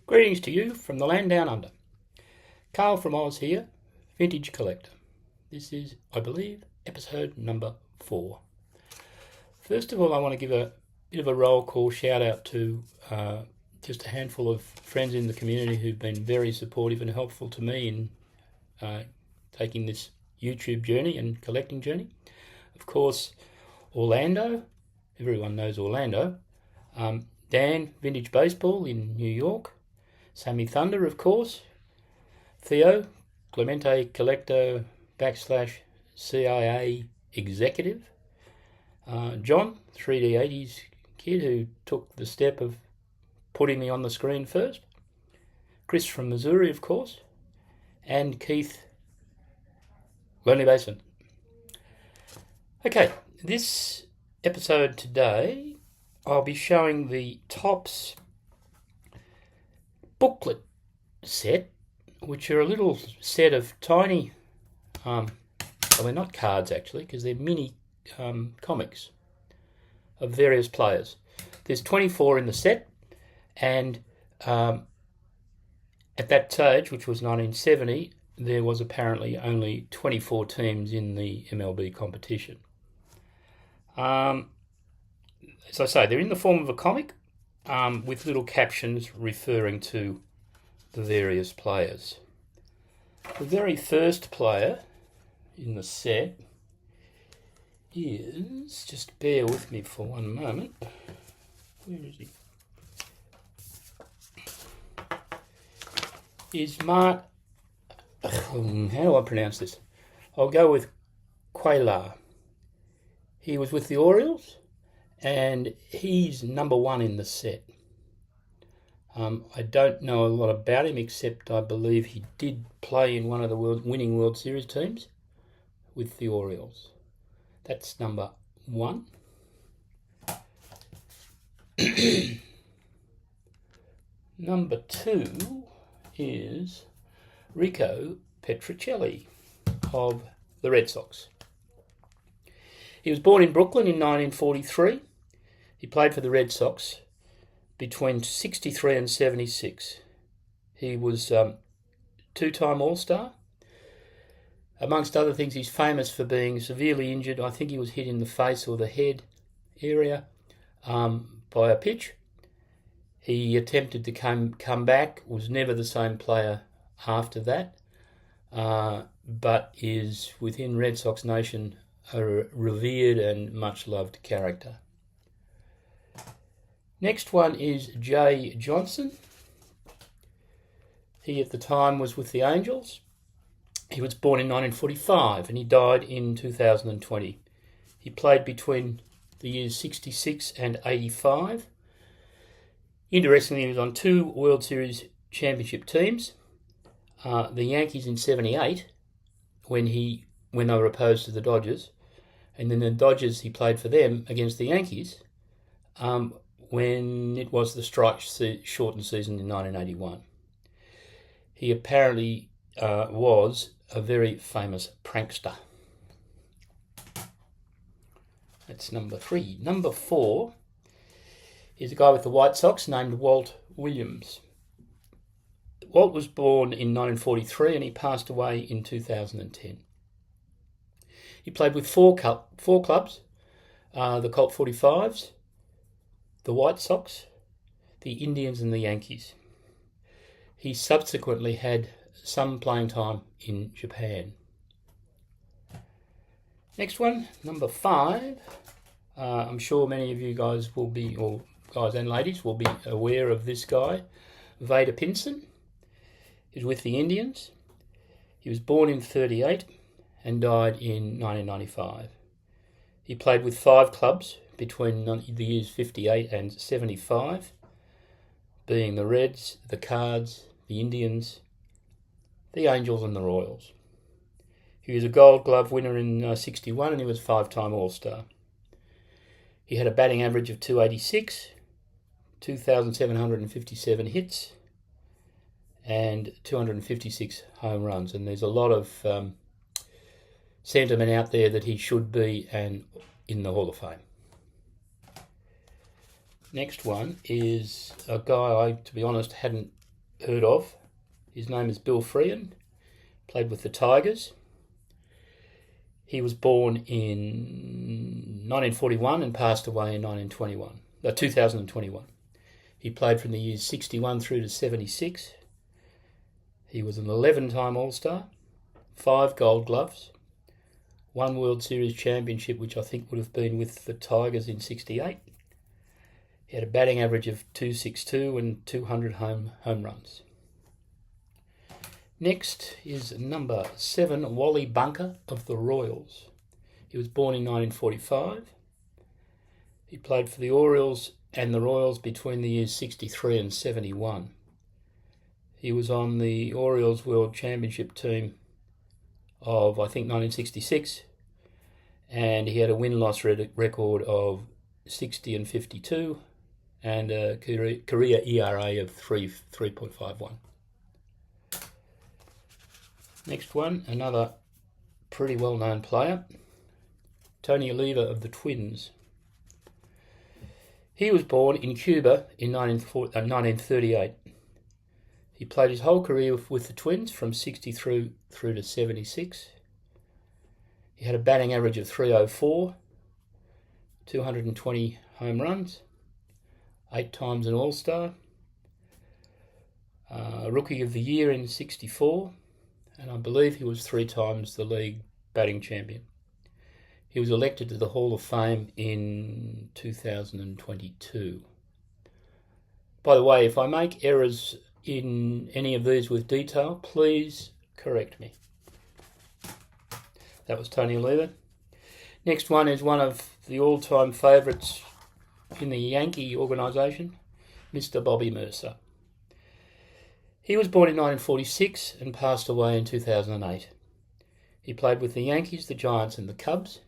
Greetings to you from the land down under. Carl from Oz here, Vintage Collector. This is, I believe, episode number 4. First of all, I want to give a bit of a roll call shout out to just a handful of friends in the community who've been very supportive and helpful to me in taking this YouTube journey and collecting journey. Of course, Orlando, everyone knows Orlando. Dan, Vintage Baseball in New York. Sammy Thunder, of course. Theo, Clemente Collector / CIA Executive. John, 3D80s kid who took the step of putting me on the screen first. Chris from Missouri, of course. And Keith, Lonely Basement. Okay, this episode today, I'll be showing the Topps Booklet Set, which are a little set of tiny, well, they're not cards actually, because they're mini comics of various players. There's 24 in the set, and at that stage, which was 1970, there was apparently only 24 teams in the MLB competition. As I say, they're in the form of a comic with little captions referring to the various players. The very first player in the set is, just bear with me for one moment, where is he? Is Mark, how do I pronounce this? I'll go with Cuellar. He was with the Orioles, and he's number 1 in the set. I don't know a lot about him, except I believe he did play in one of the winning World Series teams with the Orioles. That's number 1. Number 2 is Rico Petrocelli of the Red Sox. He was born in Brooklyn in 1943. He played for the Red Sox between 63 and 76. He was two-time All-Star. Amongst other things, he's famous for being severely injured. I think he was hit in the face or the head area by a pitch. He attempted to come back, was never the same player after that, but is within Red Sox Nation a revered and much loved character. Next one is Jay Johnson. He at the time was with the Angels. He was born in 1945 and he died in 2020. He played between the years 66 and 85. Interestingly, he was on 2 World Series championship teams. The Yankees in 78 when they were opposed to the Dodgers, and then the Dodgers, he played for them against the Yankees when it was the strike-shortened season in 1981. He apparently was a very famous prankster. That's number 3. Number 4 is a guy with the White Sox named Walt Williams. Walt was born in 1943 and he passed away in 2010. He played with four clubs, the Colt 45s, the White Sox, the Indians and the Yankees. He subsequently had some playing time in Japan. Next one, number 5. I'm sure many of you guys will be, or guys and ladies will be aware of this guy, Vader Pinson. He's with the Indians. He was born in 1938 and died in 1995. He played with 5 clubs between the years 58 and 75, being the Reds, the Cards, the Indians, the Angels and the Royals. He was a Gold Glove winner in 61 and he was 5-time All-Star. He had a batting average of .286, 2,757 hits, and 256 home runs. And there's a lot of sentiment out there that he should be in the Hall of Fame. Next one is a guy I, to be honest, hadn't heard of. His name is Bill Freehan, played with the Tigers. He was born in 1941 and passed away in 2021. He played from the years 61 through to 76. He was an 11-time All-Star, 5 Gold Gloves, 1 World Series championship, which I think would have been with the Tigers in 68. He had a batting average of .262 and 200 home runs. Next is number 7, Wally Bunker of the Royals. He was born in 1945. He played for the Orioles and the Royals between the years 63 and 71. He was on the Orioles World Championship team of, I think, 1966, and he had a win-loss record of 60 and 52 and a career ERA of 3.51. Next one, another pretty well-known player, Tony Oliva of the Twins. He was born in Cuba in 1938. He played his whole career with the Twins from 60 through to 76. He had a batting average of .304, 220 home runs, 8 times an All-Star, Rookie of the Year in 64, and I believe he was 3 times the league batting champion. He was elected to the Hall of Fame in 2022. By the way, if I make errors in any of these with detail, please correct me. That was Tony Oliva. Next one is one of the all-time favourites in the Yankee organisation, Mr. Bobby Mercer. He was born in 1946 and passed away in 2008. He played with the Yankees, the Giants and the Cubs.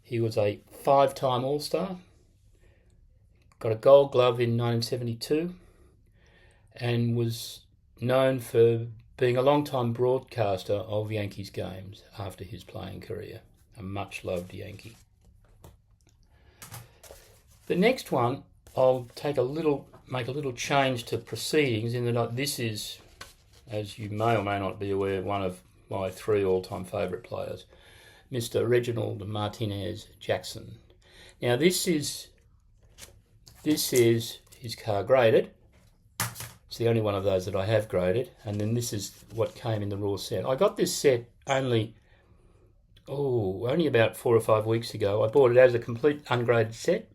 He was a 5-time All-Star, got a Gold Glove in 1972, and was known for being a long-time broadcaster of Yankees games after his playing career. A much-loved Yankee. The next one, I'll make a little change to proceedings in that this is, as you may or may not be aware, one of my 3 all-time favourite players, Mr. Reginald Martinez Jackson. Now this is his car graded. It's the only one of those that I have graded, and then this is what came in the raw set. I got this set only about 4 or 5 weeks ago. I bought it as a complete ungraded set.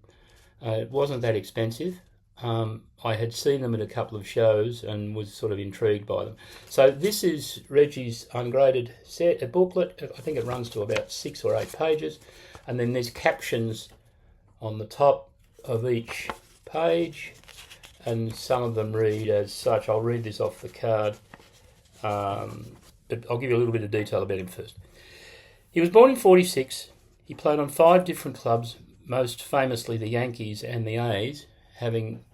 It wasn't that expensive. I had seen them at a couple of shows and was sort of intrigued by them. So this is Reggie's ungraded set, a booklet. I think it runs to about 6 or 8 pages. And then there's captions on the top of each page. And some of them read as such. I'll read this off the card. But I'll give you a little bit of detail about him first. He was born in 1946. He played on 5 different clubs, most famously the Yankees and the A's, having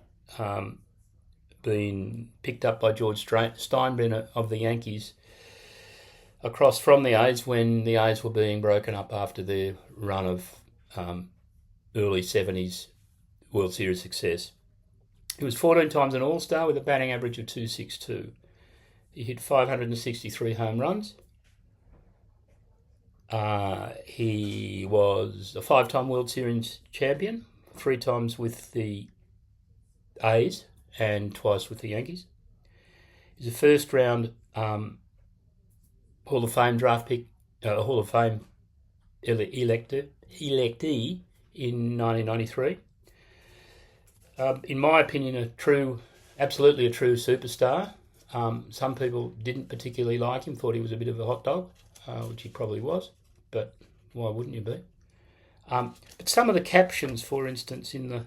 been picked up by George Steinbrenner of the Yankees across from the A's when the A's were being broken up after their run of early 70s World Series success. He was 14 times an All-Star with a batting average of .262. He hit 563 home runs. He was a 5-time World Series champion, 3 times with the A's and twice with the Yankees. He's a first-round Hall of Fame draft pick, Hall of Fame electee in 1993. In my opinion, absolutely a true superstar. Some people didn't particularly like him, thought he was a bit of a hot dog, which he probably was, but why wouldn't you be? But some of the captions, for instance, in the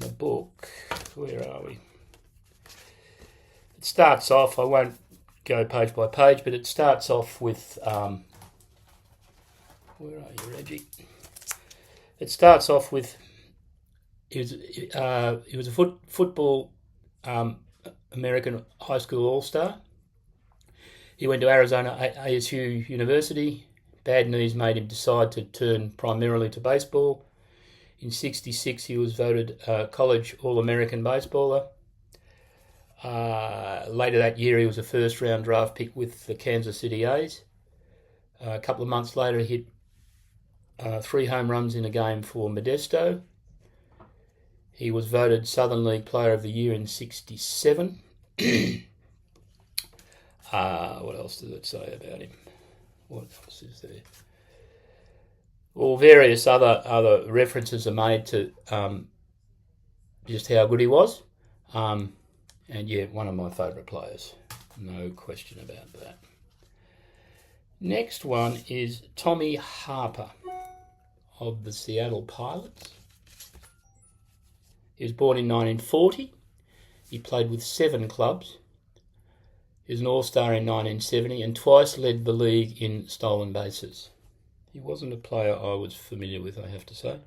book, where are we? It starts off, I won't go page by page, but it starts off with, where are you, Reggie? It starts off with, he was a football American high school all-star. He went to Arizona ASU University. Bad knees made him decide to turn primarily to baseball. In '66, he was voted College All-American baseballer. Later that year, he was a first-round draft pick with the Kansas City A's. A couple of months later, he hit 3 home runs in a game for Modesto. He was voted Southern League Player of the Year in '67. What else does it say about him? What else is there? Well, various other references are made to just how good he was. And yeah, one of my favourite players. No question about that. Next one is Tommy Harper of the Seattle Pilots. He was born in 1940. He played with 7 clubs. He was an All-Star in 1970 and twice led the league in stolen bases. He wasn't a player I was familiar with, I have to say.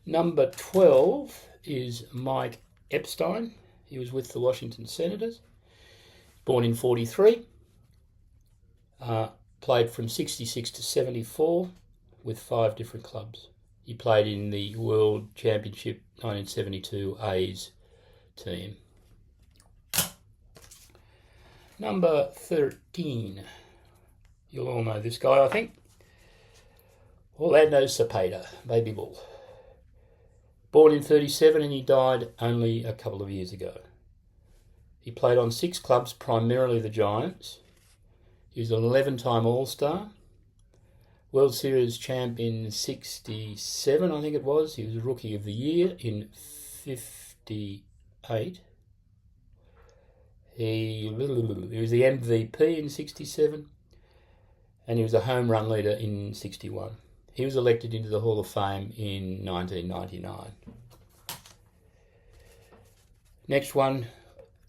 Number 12 is Mike Epstein. He was with the Washington Senators. Born in 43. Played from 66 to 74 with 5 different clubs. He played in the World Championship 1972 A's team. Number 13. You'll all know this guy, I think. Orlando Cepeda, Baby Bull. Born in 37 and he died only a couple of years ago. He played on 6 clubs, primarily the Giants. He was an 11-time All-Star. World Series champ in 67, I think it was. He was Rookie of the Year in 58. He was the MVP in 67. And he was a home run leader in 61. He was elected into the Hall of Fame in 1999. Next one,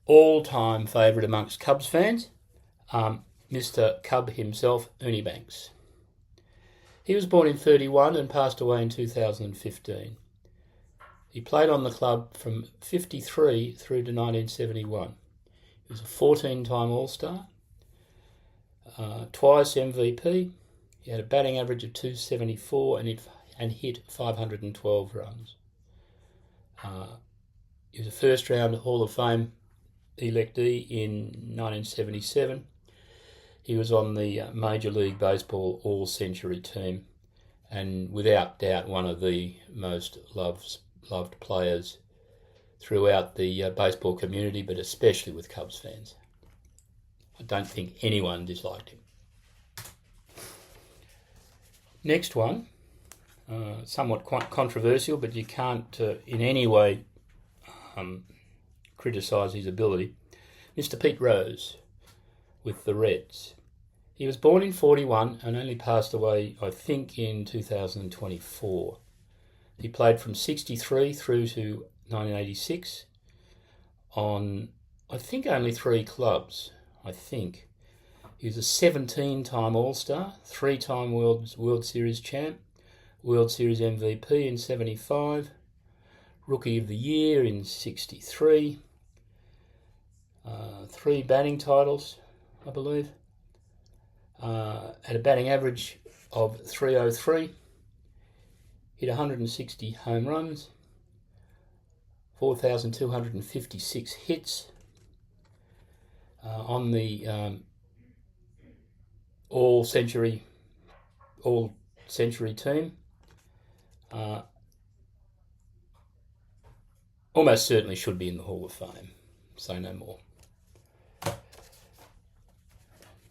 all-time favourite amongst Cubs fans, Mr. Cub himself, Ernie Banks. He was born in 31 and passed away in 2015. He played on the club from 53 through to 1971. He was a 14-time All-Star, twice MVP. He had a batting average of .274 and hit 512 runs. He was a first-round Hall of Fame electee in 1977. He was on the Major League Baseball All-Century team and without doubt one of the most loved players throughout the baseball community, but especially with Cubs fans. I don't think anyone disliked him. Next one, somewhat controversial, but you can't in any way criticise his ability. Mr. Pete Rose with the Reds. He was born in 41 and only passed away, I think, in 2024. He played from 63 through to 1986 on, I think, only 3 clubs, I think. He was a 17-time All-Star, 3-time World Series champ, World Series MVP in 75, Rookie of the Year in 63, 3 batting titles, I believe. Had a batting average of .303, hit 160 home runs, 4,256 hits, on the all-century team. Almost certainly should be in the Hall of Fame. Say no more.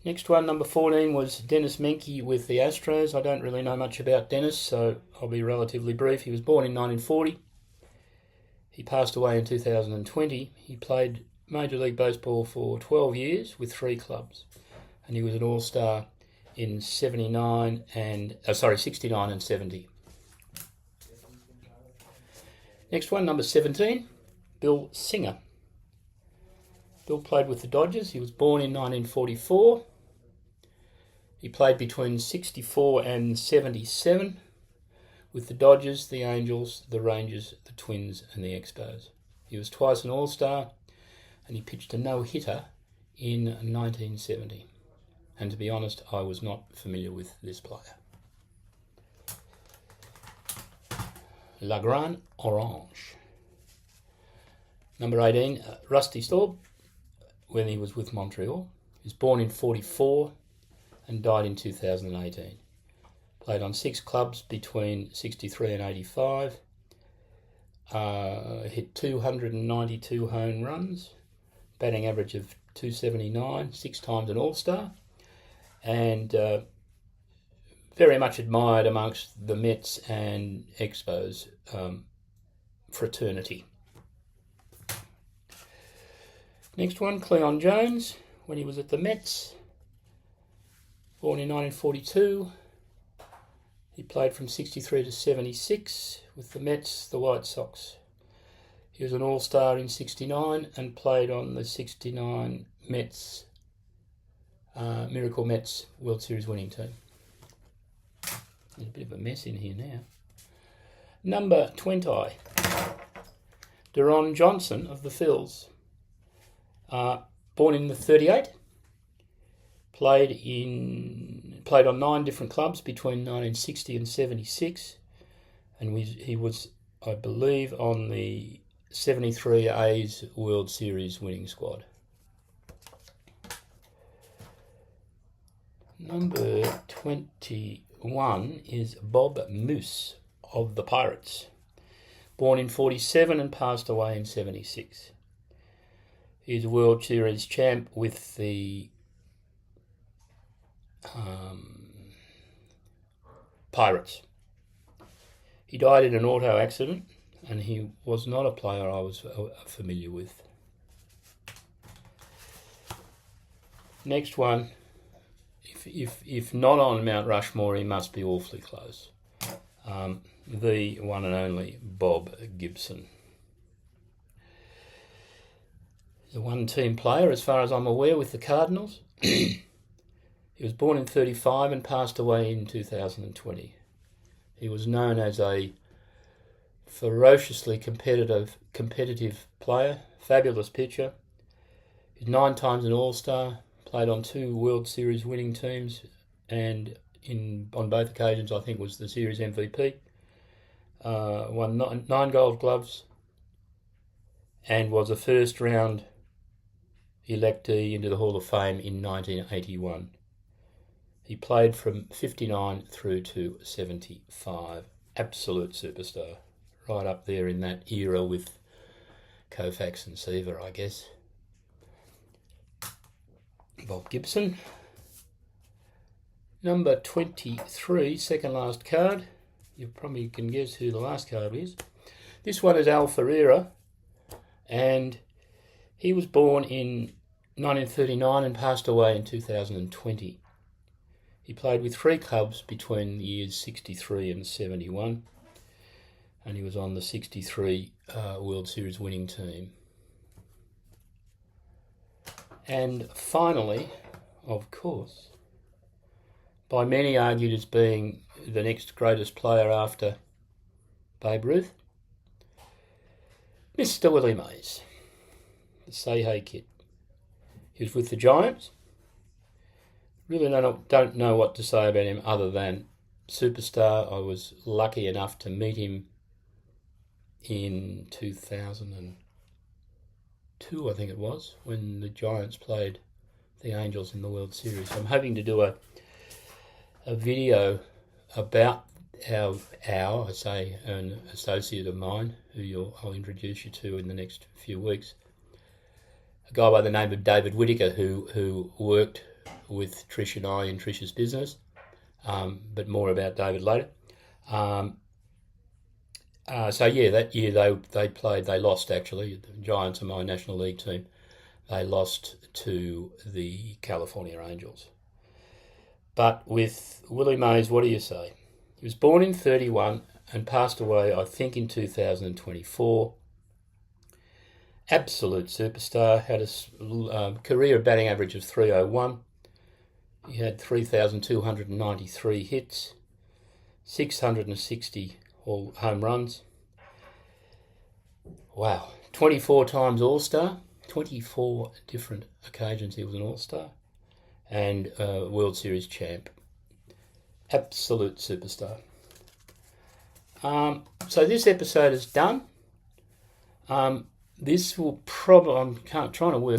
Next one, number 14, was Dennis Menke with the Astros. I don't really know much about Dennis, so I'll be relatively brief. He was born in 1940. He passed away in 2020. He played Major League Baseball for 12 years with 3 clubs. And he was an All-Star in 69 and 70. Next one, number 17, Bill Singer. Bill played with the Dodgers. He was born in 1944. He played between 64 and 77 with the Dodgers, the Angels, the Rangers, the Twins and the Expos. He was twice an All-Star and he pitched a no-hitter in 1970. And to be honest, I was not familiar with this player. La Grande Orange. Number 18, Rusty Staub, when he was with Montreal. He was born in 1944 and died in 2018. Played on 6 clubs between 63 and 85. Hit 292 home runs, batting average of 279, 6 times an All-Star, and very much admired amongst the Mets and Expos fraternity. Next one, Cleon Jones, when he was at the Mets, born in 1942. He played from 63 to 76 with the Mets, the White Sox. He was an All-Star in 69 and played on the 69 Mets, Miracle Mets World Series winning team. There's a bit of a mess in here now. Number 20, Deron Johnson of the Phils. Born in the 38, played on 9 different clubs between 1960 and 76, and he was, I believe, on the 73 A's World Series winning squad. Number 21 is Bob Moose of the Pirates. Born in 47 and passed away in 76. He's a World Series champ with the Pirates. He died in an auto accident, and he was not a player I was familiar with. Next one, if not on Mount Rushmore, he must be awfully close. The one and only Bob Gibson. He's a one-team player, as far as I'm aware, with the Cardinals. He was born in 1935 and passed away in 2020. He was known as a ferociously competitive player, fabulous pitcher. He's 9 times an All-Star, played on 2 World Series winning teams, and on both occasions I think was the series MVP. Won 9 Gold Gloves and was a first-round electee into the Hall of Fame in 1981. He played from 59 through to 75. Absolute superstar. Right up there in that era with Koufax and Seaver, I guess. Bob Gibson. Number 23, second last card. You probably can guess who the last card is. This one is Al Ferreira, and he was born in 1939 and passed away in 2020. He played with 3 clubs between the years 63 and 71, and he was on the 63 World Series winning team. And finally, of course, by many argued as being the next greatest player after Babe Ruth, Mr. Willie Mays, the Say Hey Kid. He was with the Giants. Really don't know what to say about him other than superstar. I was lucky enough to meet him in 2002, I think it was, when the Giants played the Angels in the World Series. I'm hoping to do a video about an associate of mine who I'll introduce you to in the next few weeks. A guy by the name of David Whittaker who worked with Trish and I in Trish's business, but more about David later. That year they lost actually. The Giants are my National League team. They lost to the California Angels. But with Willie Mays, what do you say? He was born in 1931 and passed away, I think, in 2024. Absolute superstar. Had a career batting average of .301. He had 3,293 hits, 660 home runs. Wow. 24 times All-Star. 24 different occasions he was an All-Star. And World Series champ. Absolute superstar. So this episode is done. this will probably, I'm trying to work